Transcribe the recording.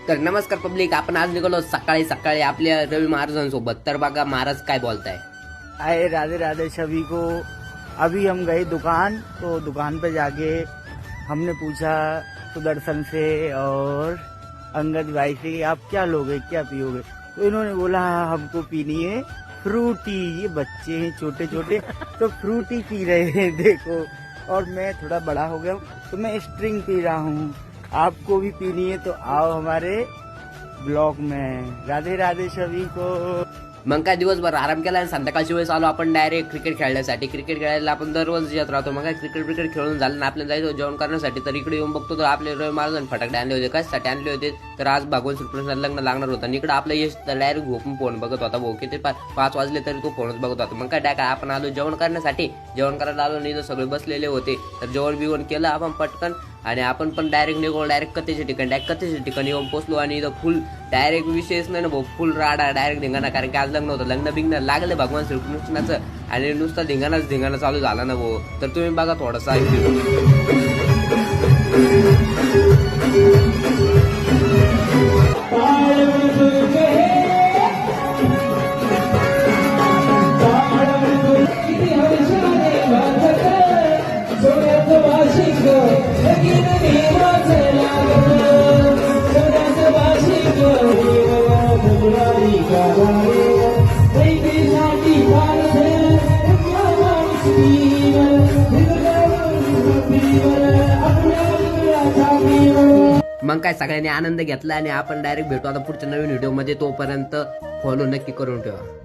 तर नमस्कार पब्लिक, आपण आज निघालो सकाळी सकाळी आपल्या रवी महाराजांसोबत। तर बघा महाराज काय बोलताय। आए राधे राधे सभी को। अभी हम गए दुकान, तो दुकान पे जाके हमने पूछा सुदर्शन से और अंगद भाई से आप क्या लोगे क्या पियोगे, तो इन्होंने बोला हमको पीनी है फ्रूटी। ये बच्चे हैं छोटे छोटे तो फ्रूटी पी रहे हैं देखो, और मैं थोड़ा बड़ा हो गया हूँ तो मैं स्ट्रिंग पी रहा हूँ। आपको भी पीनी है तो आओ हमारे ब्लॉग में। राधे राधे सभी को। मग काय दिवसभर आराम केला आणि संध्याकाळची वेळेस आलो आपण डायरेक्ट क्रिकेट खेळण्यासाठी। क्रिकेट खेळायला आपण दररोज येत राहतो। मग काय क्रिकेट खेळून झालं ना आपल्याला जायचं जेवण करण्यासाठी। तर इकडे येऊन बघतो तर आपले रवी महाराजांनी फटाकडे आणले होते। कशासाठी आणले होते तर आज भगवान श्रीकृष्णाचं लग्न लागणार होतं आणि इकडे आपलं यश डायरेक्ट झोपून फोन बघत होता। भाऊ किती 5 वाजले तरी तो फोनच बघत होता। मग काय डायरेक्ट आपण आलो जेवण करण्यासाठी। जेवण करायला आलो नाही तर सगळे बसलेले होते। तर जेवण बिवण केलं आपण पटकन आणि आपण पण डायरेक्ट निघून डायरेक्ट कथेच्या ठिकाणी येऊन पोहोचलो। आणि इथं फुल डायरेक्ट विशेष नाही ना भाऊ, फुल राडा डायरेक्ट धिंगाणा, कारण की आज लग्न होतं। लग्न बिग्न लागले भगवान श्रीकृष्णाचं आणि नुसता धिंगाणा चालू झाला ना भाऊ। तर तुम्ही बघा थोडासा मग काय सगळ्यांनी आनंद घेतला आणि आपण डायरेक्ट भेटू आता पुढच्या नवीन व्हिडिओ मध्ये। तोपर्यंत फॉलो नक्की करून ठेवा।